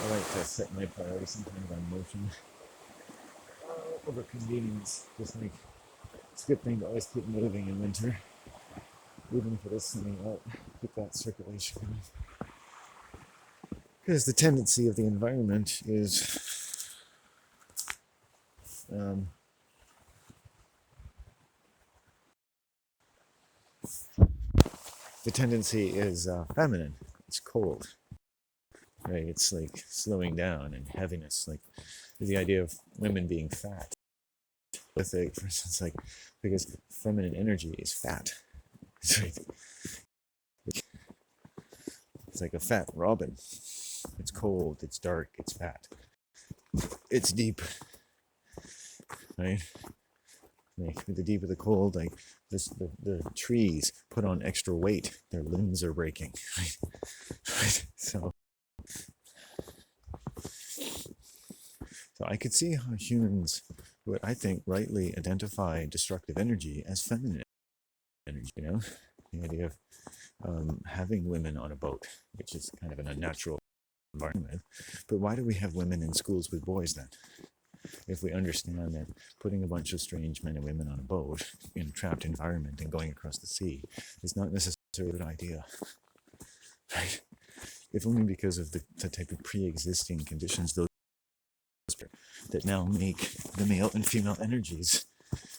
I like to set my priorities sometimes on motion over convenience. Just like it's a good thing to always keep moving in winter, even if it is sunny out. Keep that circulation going. Because the tendency of the environment is um, feminine. It's cold, right? It's like slowing down and heaviness. Like the idea of women being fat. With it, for instance, like because feminine energy is fat. It's like a fat robin. It's cold. It's dark. It's fat. It's deep, right? Like with the deep of the cold, like the trees put on extra weight. Their limbs are breaking. Right? So I could see how humans would, I think, rightly identify destructive energy as feminine energy. You know, the idea of having women on a boat, which is kind of an unnatural environment. But why do we have women in schools with boys then? If we understand that putting a bunch of strange men and women on a boat in a trapped environment and going across the sea is not necessarily a good idea, right? If only because of the type of pre-existing conditions those that now make the male and female energies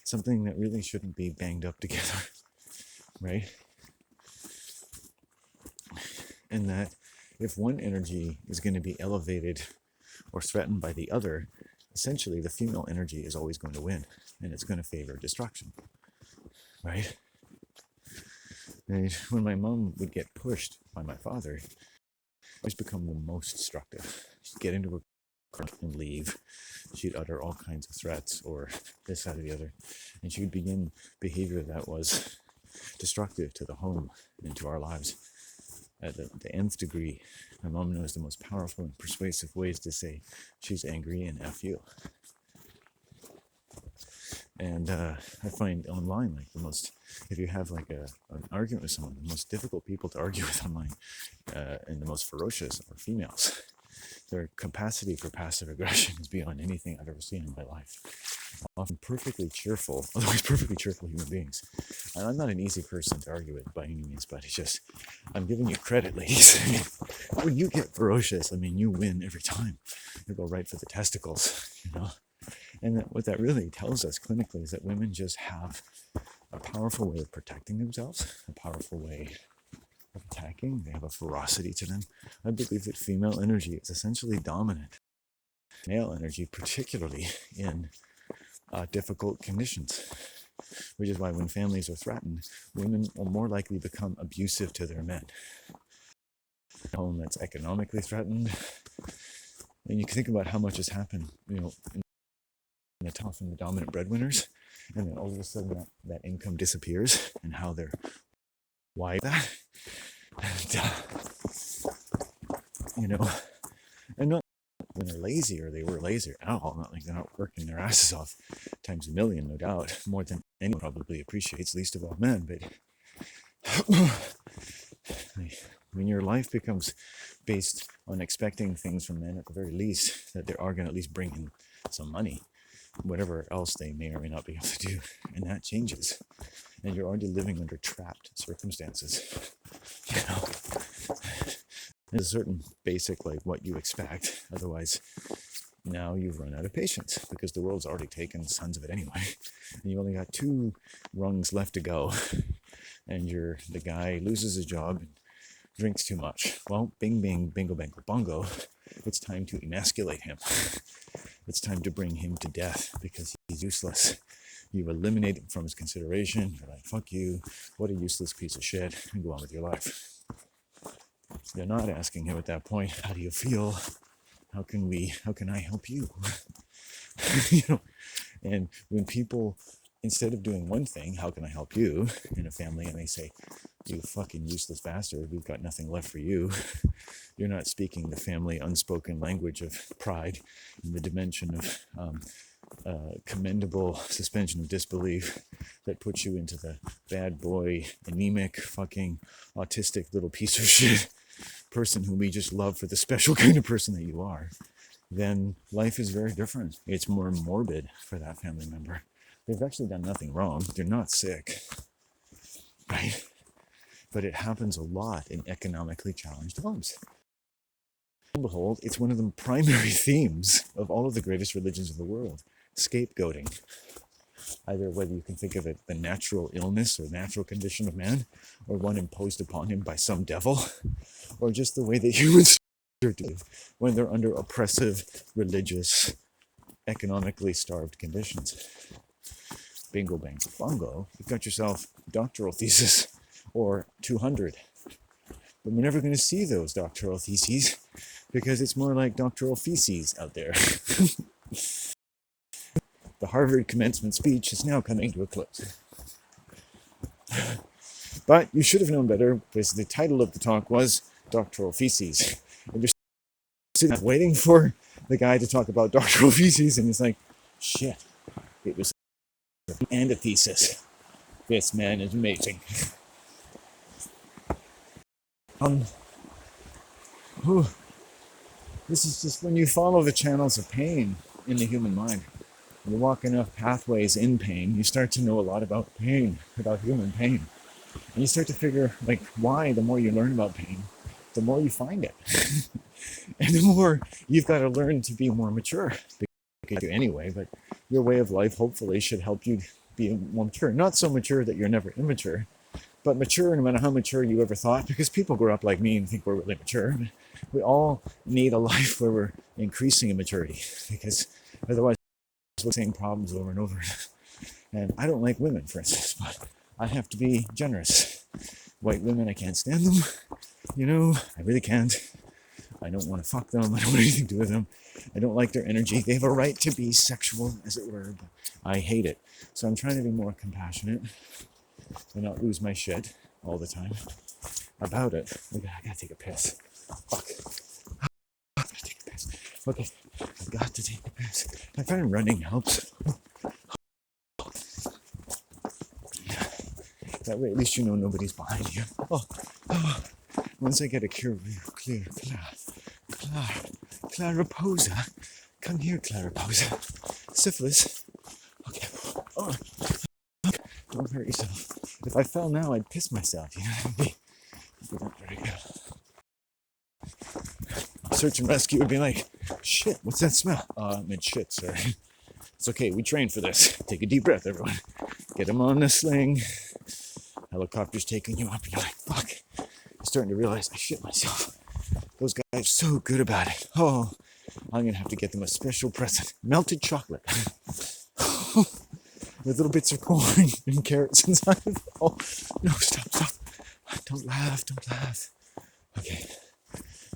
something that really shouldn't be banged up together, right? And that if one energy is going to be elevated or threatened by the other, essentially the female energy is always going to win, and it's going to favor destruction, right? And when my mom would get pushed by my father, she'd become the most destructive. She'd get into a car and leave. She'd utter all kinds of threats or this, that, or the other, and she would begin behavior that was destructive to the home and to our lives at the nth degree. My mom knows the most powerful and persuasive ways to say she's angry and F you. And I find online, like if you have like an argument with someone, the most difficult people to argue with online and the most ferocious are females. Their capacity for passive aggression is beyond anything I've ever seen in my life. Often perfectly cheerful, otherwise perfectly cheerful human beings. And I'm not an easy person to argue with by any means, but it's just, I'm giving you credit, ladies. When you get ferocious, you win every time. You go right for the testicles, you know? And what that really tells us clinically is that women just have a powerful way of protecting themselves, a powerful way of attacking. They have a ferocity to them. I believe that female energy is essentially dominant. Male energy, particularly in difficult conditions, which is why when families are threatened, women will more likely become abusive to their men. A home that's economically threatened, and you can think about how much has happened, in the top from the dominant breadwinners, and then all of a sudden that income disappears, and how they're why that, and and not when they're lazy or they were lazy at all, not like they're not working their asses off times a million, no doubt, more than anyone probably appreciates, least of all men. But when your life becomes based on expecting things from men, at the very least, that they are going to at least bring in some money, whatever else they may or may not be able to do, and that changes, and you're already living under trapped circumstances, There's a certain basic, like, what you expect. Otherwise, now you've run out of patience because the world's already taken tons of it anyway, and you only got 2 rungs left to go, and the guy loses his job and drinks too much. Well, bing, bing, bingo, bango, bongo. It's time to emasculate him. It's time to bring him to death because he's useless. You eliminate him from his consideration. You're like, fuck you. What a useless piece of shit. And go on with your life. They're not asking him at that point, how do you feel? How can I help you? And when people, instead of doing one thing, how can I help you in a family, and they say, you fucking useless bastard, we've got nothing left for you. You're not speaking the family unspoken language of pride in the dimension of commendable suspension of disbelief that puts you into the bad boy, anemic, fucking autistic little piece of shit person whom we just love for the special kind of person that you are, then life is very different. It's more morbid for that family member. They've actually done nothing wrong. They're not sick, right? But it happens a lot in economically challenged homes. And behold, it's one of the primary themes of all of the greatest religions of the world, scapegoating. Either whether you can think of it the natural illness or natural condition of man, or one imposed upon him by some devil, or just the way that humans do when they're under oppressive, religious, economically starved conditions. Bingo, bango, bongo, you've got yourself a doctoral thesis or 200. But we're never going to see those doctoral theses because it's more like doctoral feces out there. The Harvard commencement speech is now coming to a close. But you should have known better because the title of the talk was Doctoral Feces. And you're sitting waiting for the guy to talk about doctoral feces, and he's like, shit, it was and a thesis. This man is amazing. This is just when you follow the channels of pain in the human mind. You walk enough pathways in pain, you start to know a lot about pain, about human pain. And you start to figure, like, why the more you learn about pain, the more you find it. And the more you've got to learn to be more mature. Because you do anyway, but your way of life hopefully should help you be more mature. Not so mature that you're never immature, but mature no matter how mature you ever thought, because people grow up like me and think we're really mature. We all need a life where we're increasing in maturity, because otherwise we're the same problems over and over. And I don't like women, for instance, but I have to be generous. White women, I can't stand them. I really can't. I don't want to fuck them. I don't want anything to do with them. I don't like their energy. They have a right to be sexual, as it were, but I hate it. So I'm trying to be more compassionate and not lose my shit all the time about it. I gotta take a piss. Fuck. I gotta take a piss. Okay, I've got to take a piss. I find running helps. That way, at least you know nobody's behind you. Once I get a clear, Clariposa. Come here, Clariposa. Syphilis. Okay. Oh. Don't hurt yourself. If I fell now, I'd piss myself. It'd be not very good. Search and rescue would be like, shit, what's that smell? I meant shit, sir. It's okay, we trained for this. Take a deep breath, everyone. Get him on the sling. Helicopter's taking you up, and you're like, fuck. I'm starting to realize I shit myself. Those guys are so good about it. Oh, I'm gonna have to get them a special present. Melted chocolate. With little bits of corn and carrots inside of it. Oh, no, stop. Don't laugh. Okay.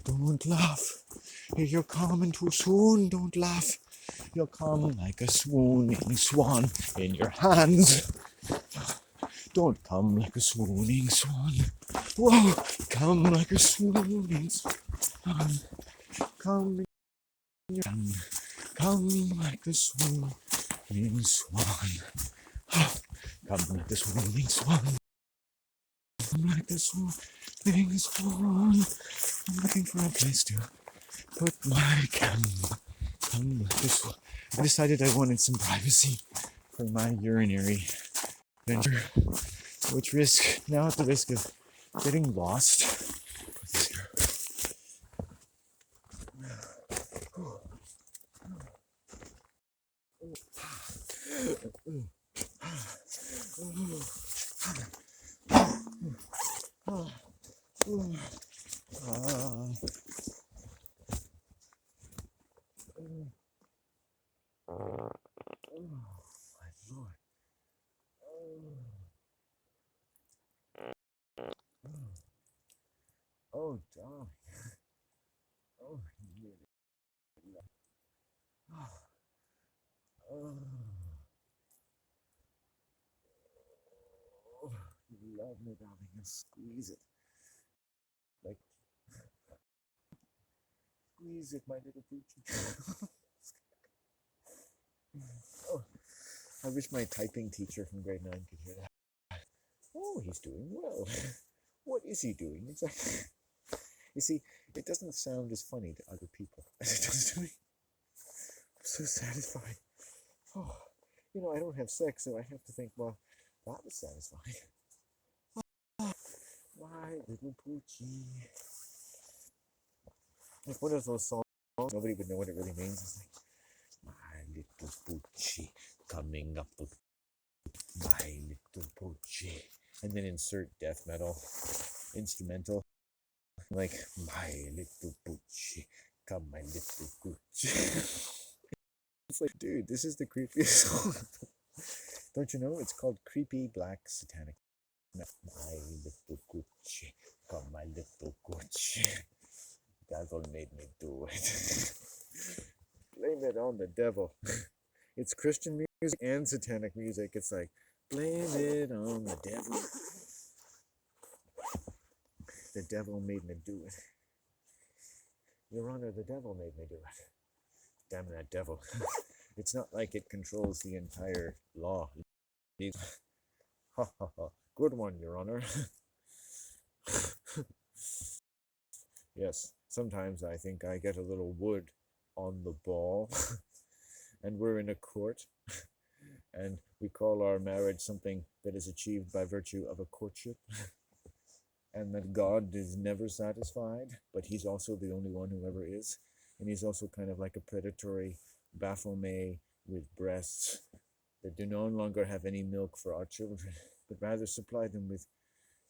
Don't laugh. You're coming too soon. Don't laugh. You'll come like a swooning swan in your hands. Don't come like a swooning swan. Whoa, come like a swooning swan. Come in your hand. Come like a swooning swan. Come like a swooning swan. Come like a swooning swan. I'm looking for a place to put my camera. Come like a swan. I decided I wanted some privacy for my urinary venture, which now at the risk of getting lost. Put this here. Oh, darling. Oh, you love me, darling, and squeeze it. Like, squeeze it, my little booty. Oh, I wish my typing teacher from grade 9 could hear that. Oh, he's doing well. What is he doing exactly? You see, it doesn't sound as funny to other people as it does to me. I'm so satisfied. Oh, I don't have sex, so I have to think, well, that was satisfying. My little poochie. Like one of those songs, nobody would know what it really means. It's like, my little poochie coming up with my little poochie. And then insert death metal instrumental. Like, my little poochie, come my little poochie. It's like, dude, this is the creepiest song. Don't you know? It's called Creepy Black Satanic. My little Gucci, come my little Gucci. Devil made me do it. Blame it on the devil. It's Christian music and satanic music. It's like, blame it on the devil. The devil made me do it. Your Honor, the devil made me do it. Damn that devil. It's not like it controls the entire law. Ha ha ha. Good one, Your Honor. Yes, sometimes I think I get a little wood on the ball, and we're in a court, and we call our marriage something that is achieved by virtue of a courtship, and that God is never satisfied, but he's also the only one who ever is, and he's also kind of like a predatory Baphomet with breasts that do no longer have any milk for our children, but rather supply them with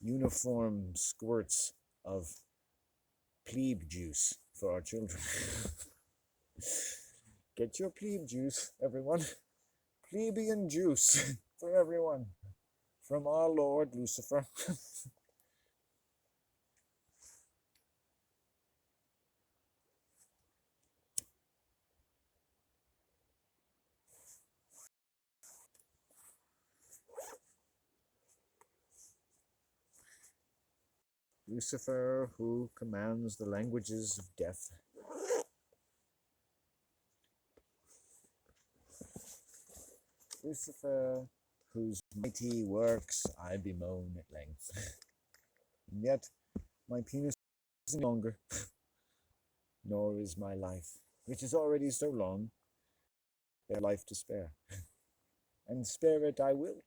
uniform squirts of plebe juice for our children. Get your plebe juice, everyone. Plebeian juice for everyone. From our Lord Lucifer. Lucifer, who commands the languages of death. Lucifer, whose mighty works I bemoan at length. And yet, my penis is no longer, nor is my life, which is already so long, their life to spare. And spare it I will,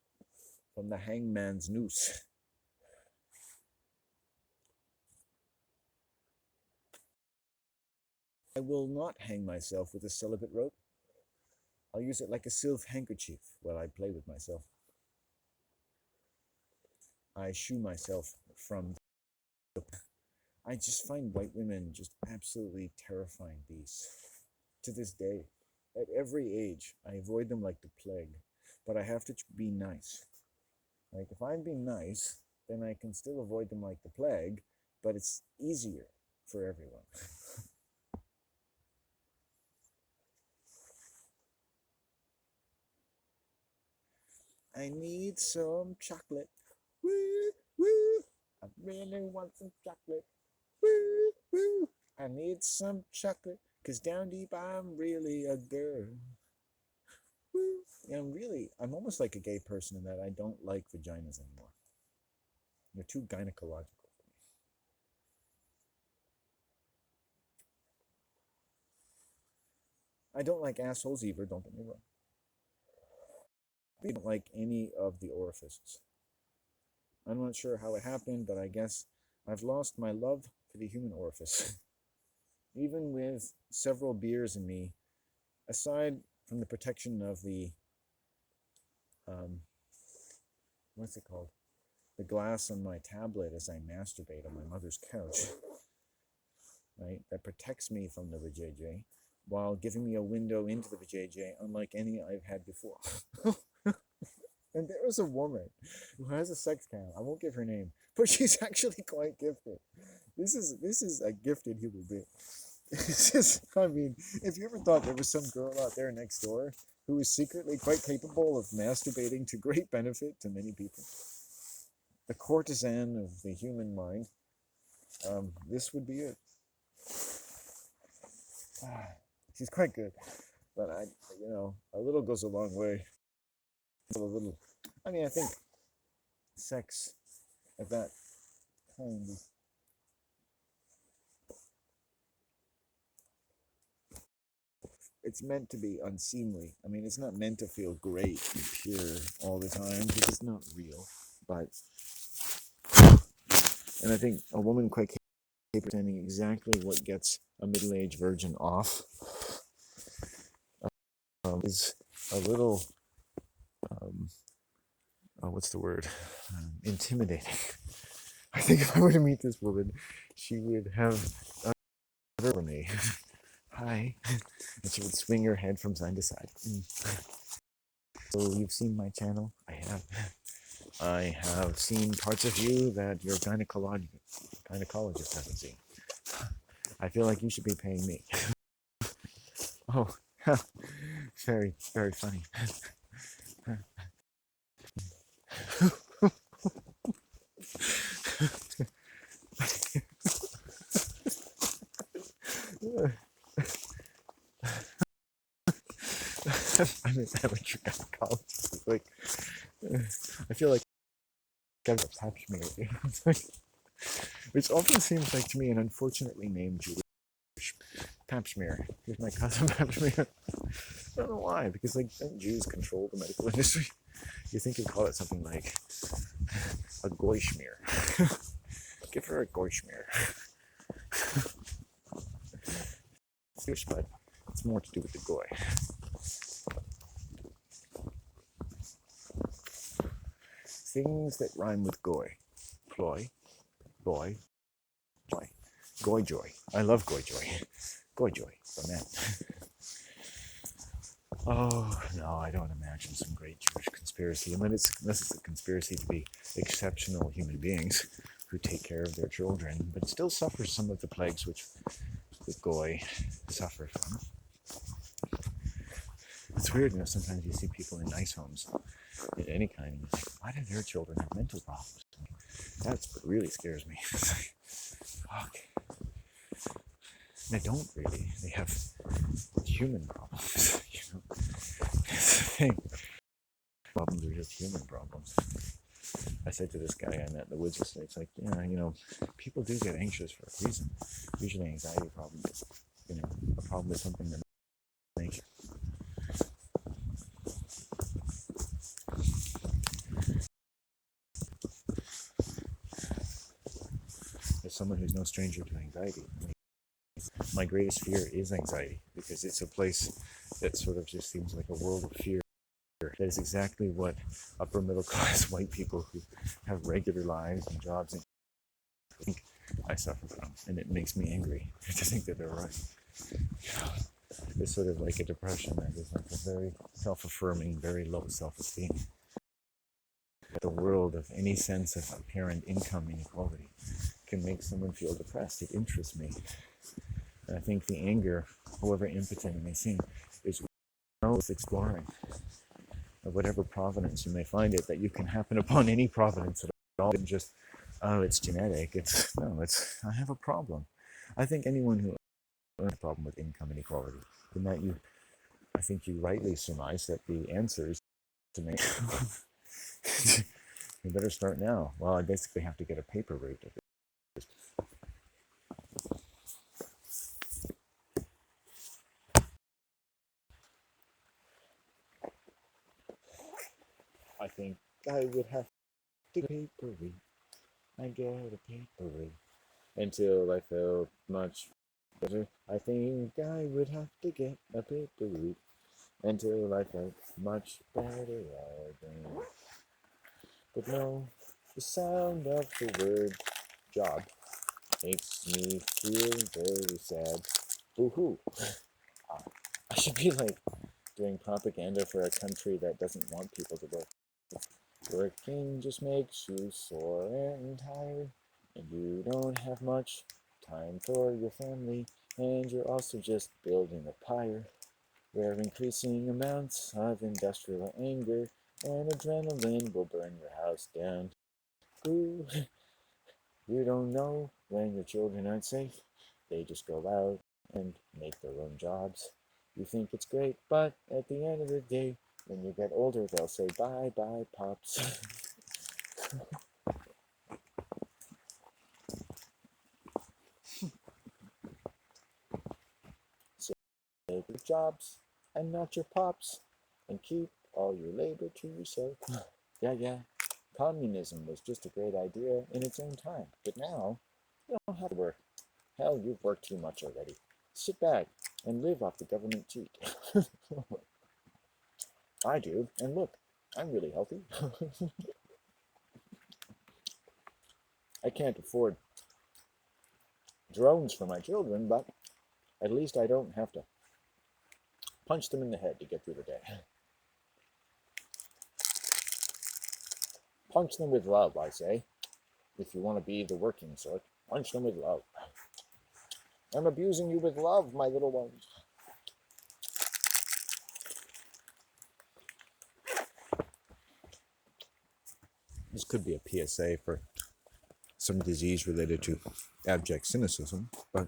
from the hangman's noose. I will not hang myself with a celibate rope. I'll use it like a silk handkerchief while I play with myself. I shoo myself from. I just find white women just absolutely terrifying beasts. To this day, at every age, I avoid them like the plague, but I have to be nice. Like, if I'm being nice, then I can still avoid them like the plague, but it's easier for everyone. I need some chocolate. Woo, woo. I really want some chocolate. Woo, woo. I need some chocolate, 'cause down deep I'm really a girl. Woo. And I'm almost like a gay person in that I don't like vaginas anymore. They're too gynecological for me. I don't like assholes either, don't get me wrong. I don't like any of the orifices. I'm not sure how it happened, but I guess I've lost my love for the human orifice. Even with several beers in me, aside from the protection of the, what's it called? The glass on my tablet as I masturbate on my mother's couch, right? That protects me from the vajayjay while giving me a window into the vajayjay unlike any I've had before. And there is a woman who has a sex cam. I won't give her name, but she's actually quite gifted. This is a gifted human being. I mean, if you ever thought there was some girl out there next door who is secretly quite capable of masturbating to great benefit to many people, the courtesan of the human mind, this would be it. She's quite good, but a little goes a long way. I think sex of that kind it's meant to be unseemly. I mean, it's not meant to feel great and pure all the time because it's not real. But, and I think a woman quite capable of understanding exactly what gets a middle-aged virgin off is a little, um, what's the word? Intimidating. I think if I were to meet this woman, she would have for me. Hi. And she would swing her head from side to side. So you've seen my channel? I have. I have seen parts of you that your gynecologist hasn't seen. I feel like you should be paying me. Oh, very, very funny. I'm an amateur gynecologist. Like, I feel like I've got pap smear. Which often seems like to me an unfortunately named Jewish pap smear. Here's my cousin pap smear. I don't know why, because like don't Jews control the medical industry? You think you'd call it something like a goy schmear. Give her a goy schmear. Jewish, but it's more to do with the goy. Things that rhyme with goy. Ploy, boy, joy. Goy joy. I love goy joy. Goy joy for men. Oh, no, I don't imagine some great Jewish conspiracy, unless it's a conspiracy to be exceptional human beings who take care of their children, but still suffer some of the plagues which the goy suffer from. It's weird, sometimes you see people in nice homes, in any kind, and you think, why do their children have mental problems? That's what really scares me. It's like, fuck. They don't really. They have human problems, It's the thing. Problems are just human problems. I said to this guy I met in the woods yesterday, it's like, people do get anxious for a reason. Usually anxiety problem is, a problem with something that makes as someone who's no stranger to anxiety. My greatest fear is anxiety because it's a place that sort of just seems like a world of fear. That is exactly what upper middle class white people who have regular lives and jobs and think I suffer from, and it makes me angry to think that they're right. It's sort of like a depression that is like a very self-affirming, very low self-esteem. The world of any sense of apparent income inequality can make someone feel depressed. It interests me. And I think the anger, however impotent it may seem, is worth exploring. Of whatever provenance you may find it, that you can happen upon any provenance at all, and just, oh, it's genetic. I have a problem. I think anyone who has a problem with income inequality, in that I think you rightly surmise that the answer is to make. You better start now. Well, I basically have to get a paper route. I think I would have to paper route. I get a paper route until I felt much better. I think I would have to get a paper route until I felt much better again. But no, the sound of the word job makes me feel very sad. Boo-hoo. I should be like doing propaganda for a country that doesn't want people to work. Working just makes you sore and tired, and you don't have much time for your family, and you're also just building a pyre where increasing amounts of industrial anger and adrenaline will burn your house down. Ooh, you don't know when your children aren't safe. They just go out and make their own jobs. You think it's great, but at the end of the day, when you get older, they'll say, bye bye, pops. So Take your jobs and not your pops, and keep all your labor to yourself. Yeah. Communism was just a great idea in its own time, but now you don't have to work. Hell, you've worked too much already. Sit back and live off the government cheat. I do, and look, I'm really healthy. I can't afford drones for my children, but at least I don't have to punch them in the head to get through the day. Punch them with love, I say. If you want to be the working sort, punch them with love. I'm abusing you with love, my little ones. This could be a PSA for some disease related to abject cynicism, but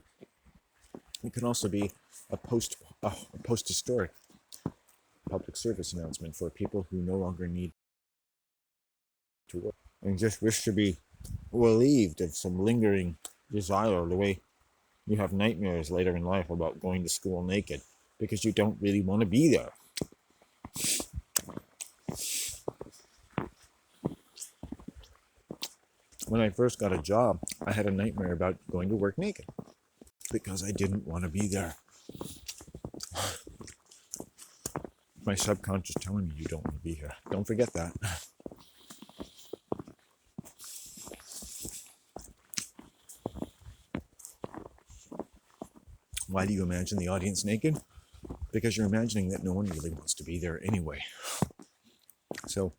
it could also be a post-historic public service announcement for people who no longer need to work and just wish to be relieved of some lingering desire, the way you have nightmares later in life about going to school naked because you don't really want to be there. When I first got a job, I had a nightmare about going to work naked because I didn't want to be there. My subconscious telling me you don't want to be here. Don't forget that. Why do you imagine the audience naked? Because you're imagining that no one really wants to be there anyway. So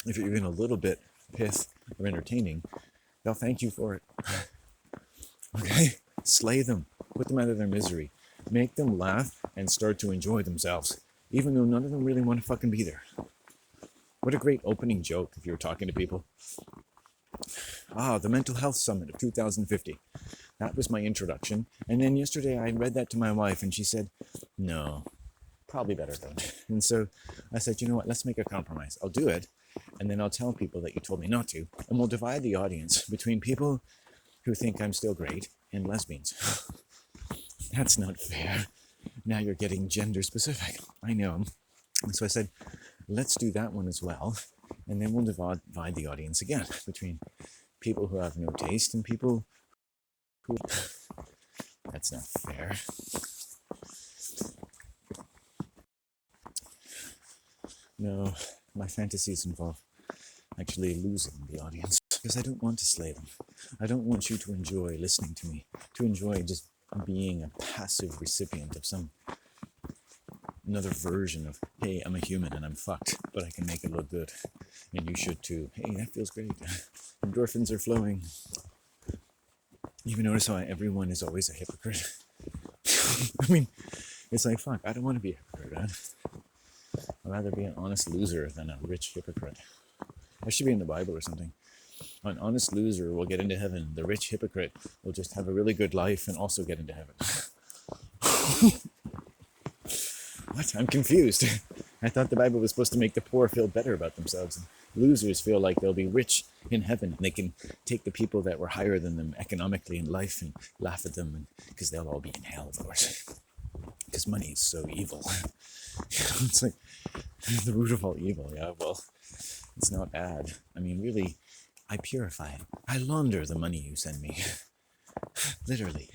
if you're even a little bit pissed or entertaining, they'll thank you for it. Okay? Slay them. Put them out of their misery. Make them laugh and start to enjoy themselves, even though none of them really want to fucking be there. What a great opening joke if you were talking to people. The Mental Health Summit of 2050. That was my introduction. And then yesterday I read that to my wife and she said, no, probably better don't. And so I said, you know what, let's make a compromise. I'll do it. And then I'll tell people that you told me not to. And we'll divide the audience between people who think I'm still great and lesbians. That's not fair. Now you're getting gender specific. I know. And so I said, let's do that one as well. And then we'll divide the audience again between people who have no taste and people who... That's not fair. No, my fantasies involve actually losing the audience because I don't want to slay them. I don't want you to enjoy listening to me, to enjoy just being a passive recipient of some another version of, hey, I'm a human and I'm fucked, but I can make it look good. And you should too. Hey, that feels great. Endorphins are flowing. You notice how everyone is always a hypocrite? I mean, it's like, fuck, I don't want to be a hypocrite, man. I'd rather be an honest loser than a rich hypocrite. That should be in the Bible or something. An honest loser will get into heaven. The rich hypocrite will just have a really good life and also get into heaven. What? I'm confused. I thought the Bible was supposed to make the poor feel better about themselves. And losers feel like they'll be rich in heaven. And they can take the people that were higher than them economically in life and laugh at them, because they'll all be in hell, of course. Because money is so evil. It's like the root of all evil. Yeah, well, it's not bad. I mean, really, I purify it. I launder the money you send me. Literally.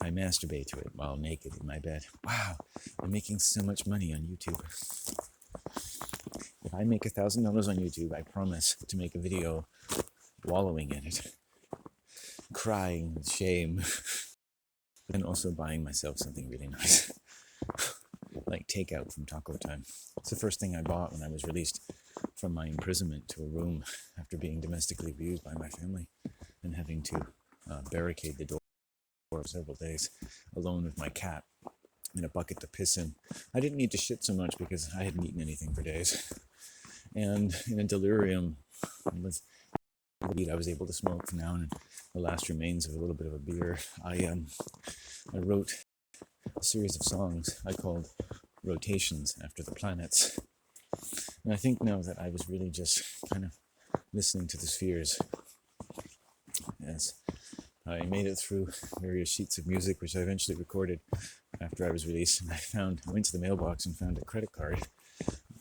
I masturbate to it while naked in my bed. Wow, I'm making so much money on YouTube. If I make $1,000 on YouTube, I promise to make a video wallowing in it, crying with shame, and also buying myself something really nice, like takeout from Taco Time. It's the first thing I bought when I was released from my imprisonment to a room after being domestically abused by my family and having to barricade the door for several days alone with my cat in a bucket to piss in. I didn't need to shit so much because I hadn't eaten anything for days. And in a delirium with weed I was able to smoke now, and the last remains of a little bit of a beer, I wrote a series of songs I called Rotations after the planets. And I think now that I was really just kind of listening to the spheres as I made it through various sheets of music, which I eventually recorded after I was released. And I went to the mailbox and found a credit card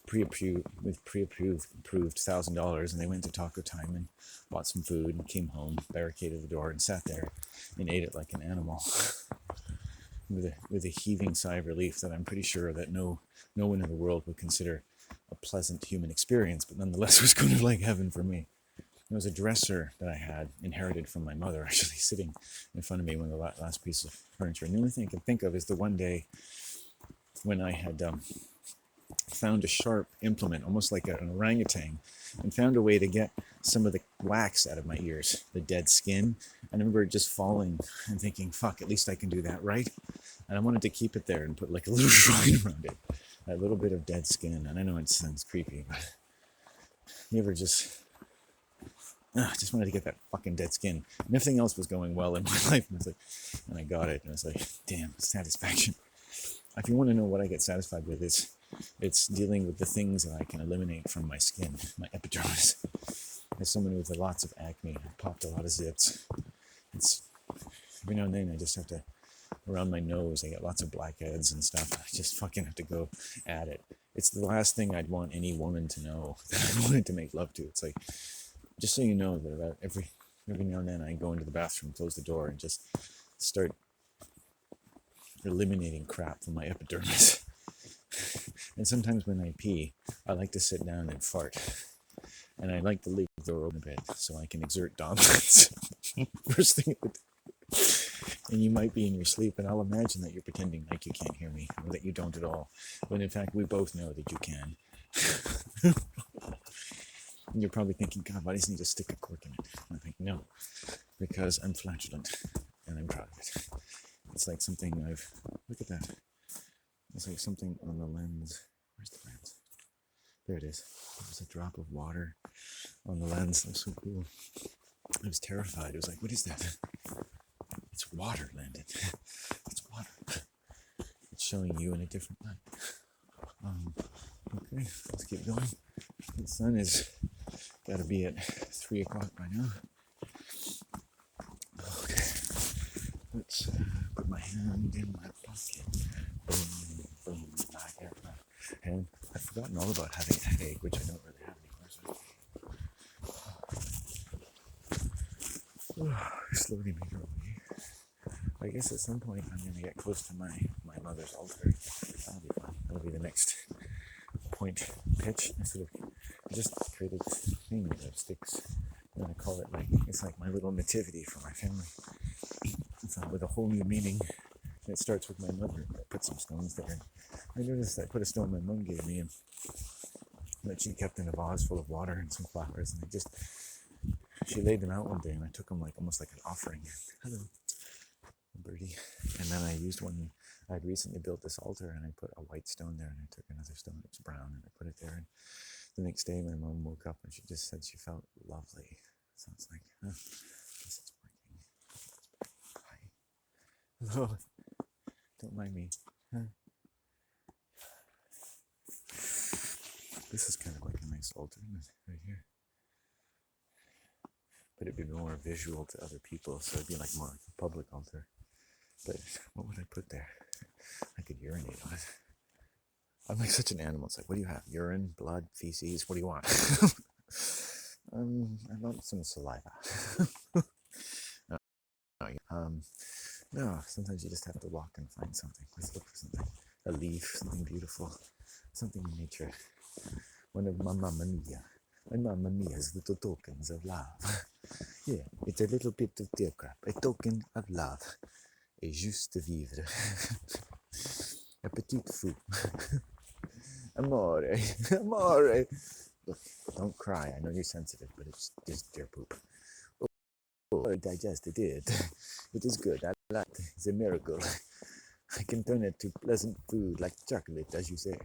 pre-approved $1,000, and they went to Taco Time and bought some food and came home, barricaded the door, and sat there and ate it like an animal, with a heaving sigh of relief that I'm pretty sure that no one in the world would consider a pleasant human experience, but nonetheless was kind of like heaven for me. There was a dresser that I had inherited from my mother, actually sitting in front of me, one of the last piece of furniture. And the only thing I can think of is the one day when I had found a sharp implement, almost like an orangutan, and found a way to get some of the wax out of my ears, the dead skin. I remember just falling and thinking, fuck, at least I can do that, right? And I wanted to keep it there and put like a little shrine around it, that little bit of dead skin. And I know it sounds creepy, but you ever just wanted to get that fucking dead skin. And everything else was going well in my life. And I got it. And I was like, damn, satisfaction. If you want to know what I get satisfied with, it's dealing with the things that I can eliminate from my skin, my epidermis. As someone with lots of acne, I popped a lot of zips. It's every now and then I just have to, around my nose, I get lots of blackheads and stuff. I just fucking have to go at it. It's the last thing I'd want any woman to know that I wanted to make love to. It's like, just so you know that about every now and then I go into the bathroom, close the door, and just start eliminating crap from my epidermis. And sometimes when I pee, I like to sit down and fart. And I like to leave the door open a bit so I can exert dominance. First thing of the day. And you might be in your sleep, and I'll imagine that you're pretending like you can't hear me, or that you don't at all. When in fact, we both know that you can. And you're probably thinking, God, why doesn't he just stick a cork in it? And I think, no, because I'm flatulent, and I'm proud of it. It's like something look at that. It's like something on the lens. Where's the lens? There it is. There's a drop of water on the lens. That's so cool. I was terrified. It was like, what is that? It's water, Landon. It's water. It's showing you in a different light. Okay, let's keep going. The sun is got to be at 3 o'clock by now. Okay, let's put my hand in my pocket. Boom, boom, I get my hand. I've forgotten all about having a headache, which I don't really have anymore. So slowly make our way. I guess at some point I'm going to get close to my mother's altar. That'll be fun. That'll be the next point pitch. I just created this thing that sticks. I'm going to call it it's like my little nativity for my family. It's with a whole new meaning. And it starts with my mother. I put some stones there. I noticed I put a stone my mom gave me and that she kept in a vase full of water and some flowers. And she laid them out one day and I took them almost like an offering. Hello, birdie. And then I used one. I'd recently built this altar and I put a white stone there and I took another stone that was brown and I put it there. And the next day my mom woke up and she just said she felt lovely. So it's like, I guess it's working. Hi. Hello. Don't mind me. This is kind of like a nice altar right here. But it'd be more visual to other people, so it'd be like more like a public altar. But what would I put there? I could urinate on it. I'm like such an animal. It's like, what do you have? Urine, blood, feces? What do you want? I want some saliva. No, sometimes you just have to walk and find something. Let's look for something. A leaf, something beautiful, something in nature. One of my Mamma Mia. My Mamma Mia's little tokens of love. Yeah, it's a little bit of deer crap. A token of love. Et juste vivre. A petit fou. Amore. Amore. Look, don't cry. I know you're sensitive, but it's just deer poop. Oh, I digested it. It is good. I like it. It's a miracle. I can turn it to pleasant food like chocolate, as you say.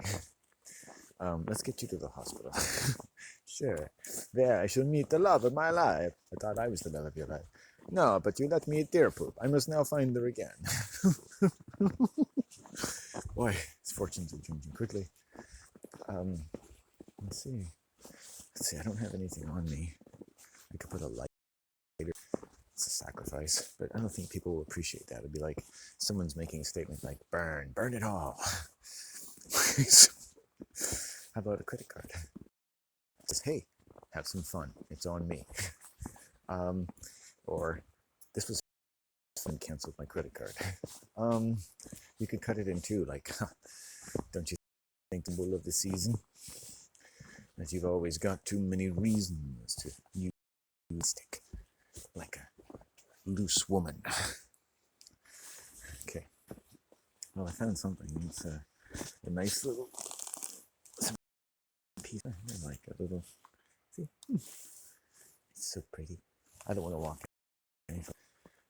Let's get you to the hospital. Sure. There, I shall meet the love of my life. I thought I was the love of your life. No, but you let me eat deer poop. I must now find her again. Boy, his fortunes are changing quickly. Let's see. I don't have anything on me. I could put a lighter. It's a sacrifice. sacrifice, but I don't think people will appreciate that. It'd be like someone's making a statement like, burn it all. How about a credit card? It says, hey, have some fun. It's on me. Or this was fun, canceled my credit card. You could cut it in two, like, don't you think the bull of the season? That you've always got too many reasons to use stick like a loose woman. Okay. Well, I found something. It's a nice little piece. Like a little. See? It's so pretty. I don't want to walk any further.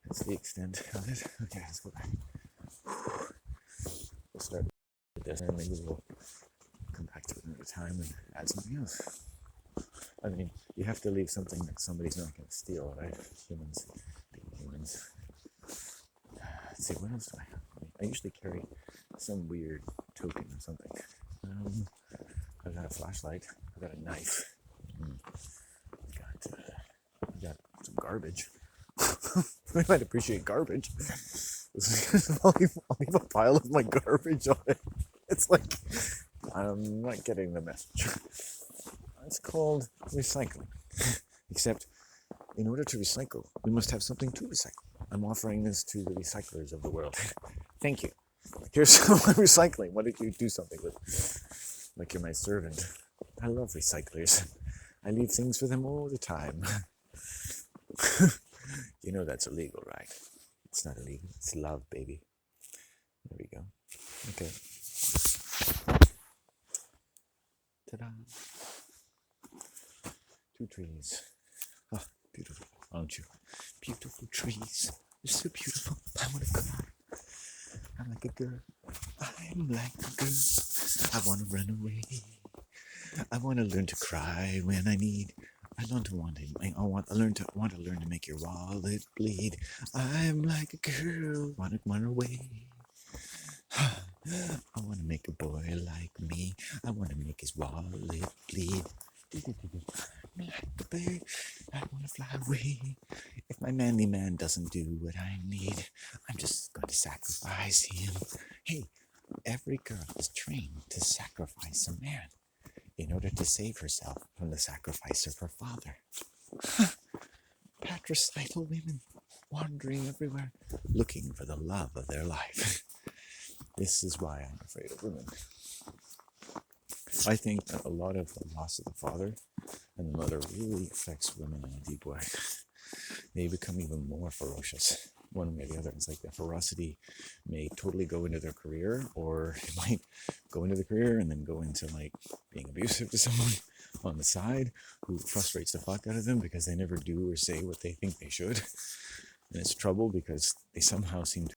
That's the extent of it. Okay, let's go back. We'll start with this and maybe we'll come back to it another time and add something else. I mean, you have to leave something that somebody's not going to steal, right? Humans being humans. Let's see, what else do I have? I usually carry some weird token or something. I've got a flashlight. I've got a knife. I've got some garbage. I might appreciate garbage. I'll leave a pile of my garbage on it. It's like, I'm not getting the message. It's called recycling. Except, in order to recycle, we must have something to recycle. I'm offering this to the recyclers of the world. Thank you. Here's some recycling. Why don't you do something with? Like you're my servant. I love recyclers. I leave things for them all the time. You know that's illegal, right? It's not illegal. It's love, baby. There we go. Okay. Ta-da. 2 trees. Ah, beautiful, aren't you? Beautiful trees. They're so beautiful. I want to cry. I'm like a girl. I'm like a girl. I want to run away. I want to learn to cry when I need. I want to learn to make your wallet bleed. I'm like a girl. Want to run away. I want to make a boy like me. I want to make his wallet bleed. Like a bird, I want to fly away. If my manly man doesn't do what I need, I'm just going to sacrifice him. Hey, every girl is trained to sacrifice a man in order to save herself from the sacrifice of her father. Patricidal women wandering everywhere, looking for the love of their life. This is why I'm afraid of women. I think that a lot of the loss of the father and the mother really affects women in a deep way. They become even more ferocious, one way or the other. It's like the ferocity may totally go into their career, or it might go into the career and then go into like being abusive to someone on the side who frustrates the fuck out of them because they never do or say what they think they should. And it's trouble because they somehow seem to